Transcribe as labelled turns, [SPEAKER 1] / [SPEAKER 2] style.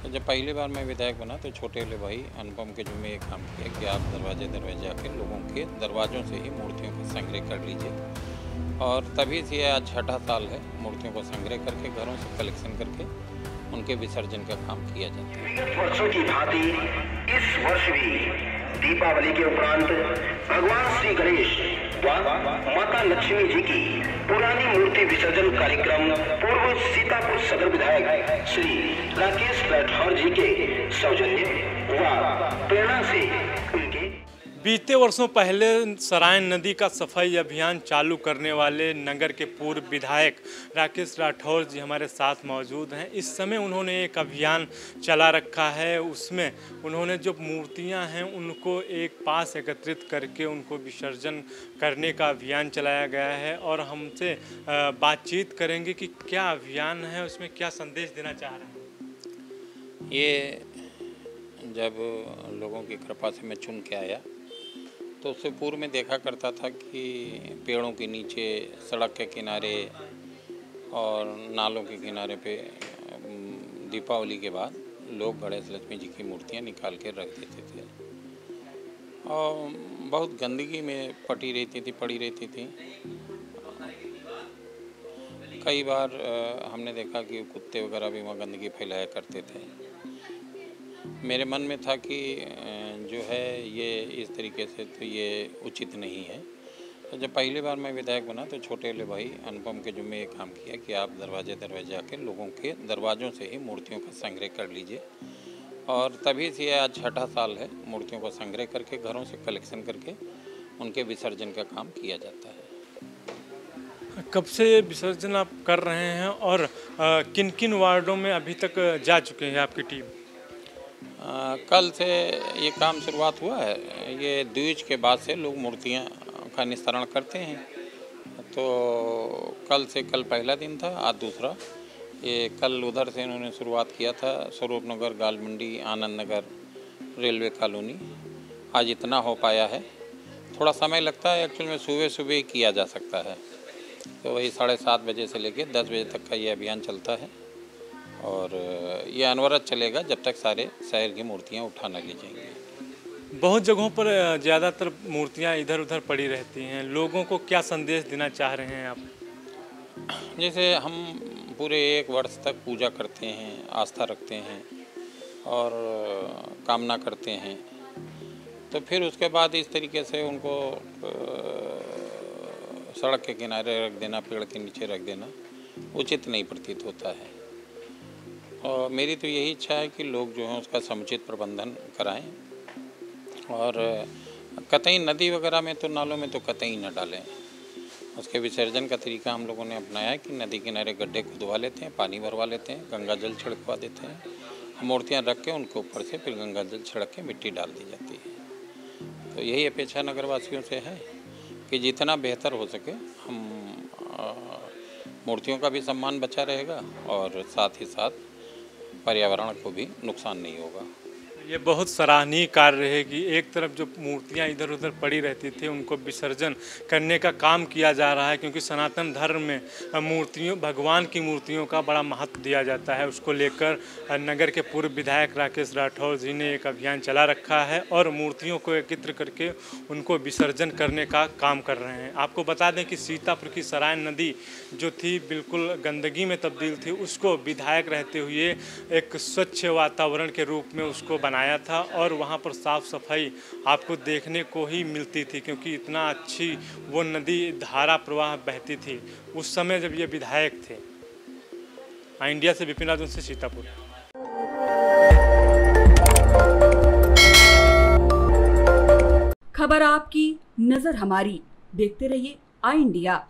[SPEAKER 1] तो जब पहली बार मैं विधायक बना तो छोटे वाले भाई अनुपम के जुम्मे ये काम किया कि आप दरवाजे दरवाजे आके लोगों के दरवाज़ों से ही मूर्तियों का संग्रह कर लीजिए। और तभी से आज 6ठा साल है मूर्तियों को संग्रह करके घरों से कलेक्शन करके उनके विसर्जन का काम किया जाता है।
[SPEAKER 2] विगत वर्षों की भांति इस वर्ष भी दीपावली के उपरांत भगवान श्री गणेश व माता लक्ष्मी जी की पुरानी मूर्ति विसर्जन कार्यक्रम पूर्व सीतापुर सदर विधायक श्री राकेश राठौर जी के सौजन्य व प्रेरणा से उनके
[SPEAKER 3] बीते वर्षों पहले सरायन नदी का सफाई अभियान चालू करने वाले नगर के पूर्व विधायक राकेश राठौर जी हमारे साथ मौजूद हैं। इस समय उन्होंने एक अभियान चला रखा है, उसमें उन्होंने जो मूर्तियां हैं उनको एक पास एकत्रित करके उनको विसर्जन करने का अभियान चलाया गया है। और हमसे बातचीत करेंगे कि क्या अभियान है, उसमें क्या संदेश देना चाह रहे हैं।
[SPEAKER 1] ये जब लोगों की कृपा से मैं चुन के आया तो उससे पूर्व में देखा करता था कि पेड़ों के नीचे, सड़क के किनारे और नालों के किनारे पे दीपावली के बाद लोग गणेश लक्ष्मी जी की मूर्तियां निकाल के रख देते थे और बहुत गंदगी में पड़ी रहती थी। कई बार हमने देखा कि कुत्ते वगैरह भी वहाँ गंदगी फैलाया करते थे। मेरे मन में था कि जो है ये इस तरीके से तो ये उचित नहीं है। तो जब पहली बार मैं विधायक बना तो छोटे वाले भाई अनुपम के जुम्मे ये काम किया कि आप दरवाजे दरवाजे आके लोगों के दरवाज़ों से ही मूर्तियों का संग्रह कर लीजिए। और तभी से आज 6ठा साल है मूर्तियों को संग्रह करके घरों से कलेक्शन करके उनके विसर्जन का काम किया जाता है।
[SPEAKER 3] कब से विसर्जन आप कर रहे हैं और किन किन वार्डों में अभी तक जा चुके हैं आपकी टीम?
[SPEAKER 1] कल से ये काम शुरुआत हुआ है। ये द्विज के बाद से लोग मूर्तियां का निस्तारण करते हैं। तो कल पहला दिन था, आज दूसरा। ये कल उधर से इन्होंने शुरुआत किया था, स्वरूप नगर, गाल मंडी, आनंद नगर, रेलवे कॉलोनी। आज इतना हो पाया है। थोड़ा समय लगता है, एक्चुअल में सुबह ही किया जा सकता है। तो वही 7:30 बजे से लेकर 10 बजे तक का ये अभियान चलता है और ये अनवरत चलेगा जब तक सारे शहर की मूर्तियां उठा न ली जाएंगी।
[SPEAKER 3] बहुत जगहों पर ज़्यादातर मूर्तियां इधर उधर पड़ी रहती हैं, लोगों को क्या संदेश देना चाह रहे हैं आप?
[SPEAKER 1] जैसे हम पूरे 1 वर्ष तक पूजा करते हैं, आस्था रखते हैं और कामना करते हैं, तो फिर उसके बाद इस तरीके से उनको सड़क के किनारे रख देना, पेड़ के नीचे रख देना उचित नहीं प्रतीत होता है। और मेरी तो यही इच्छा है कि लोग जो हैं उसका समुचित प्रबंधन कराएं और कतई नदी वगैरह में तो, नालों में तो कतई न डालें। उसके विसर्जन का तरीका हम लोगों ने अपनाया है कि नदी किनारे गड्ढे खुदवा लेते हैं, पानी भरवा लेते हैं, गंगा जल छिड़कवा देते हैं, मूर्तियां रख के उनके ऊपर से फिर गंगा जल छिड़क के मिट्टी डाल दी जाती है। तो यही अपेक्षा नगरवासियों से है कि जितना बेहतर हो सके हम मूर्तियों का भी सम्मान बचा रहेगा और साथ ही साथ पर्यावरण को भी नुकसान नहीं होगा।
[SPEAKER 3] ये बहुत सराहनीय कार्य रहेगी। एक तरफ जो मूर्तियां इधर उधर पड़ी रहती थी उनको विसर्जन करने का काम किया जा रहा है, क्योंकि सनातन धर्म में भगवान की मूर्तियों का बड़ा महत्व दिया जाता है। उसको लेकर नगर के पूर्व विधायक राकेश राठौर जी ने एक अभियान चला रखा है और मूर्तियों को एकत्र करके उनको विसर्जन करने का काम कर रहे हैं। आपको बता दें कि सीतापुर की सरायन नदी जो थी बिल्कुल गंदगी में तब्दील थी, उसको विधायक रहते हुए एक स्वच्छ वातावरण के रूप में उसको बनाया था और वहाँ पर साफ सफाई आपको देखने को ही मिलती थी, क्योंकि इतना अच्छी वो नदी धारा प्रवाह बहती थी उस समय जब ये विधायक थे। इंडिया से विपिन राजन से सीतापुर।
[SPEAKER 4] खबर आपकी, नजर हमारी। देखते रहिए आई इंडिया।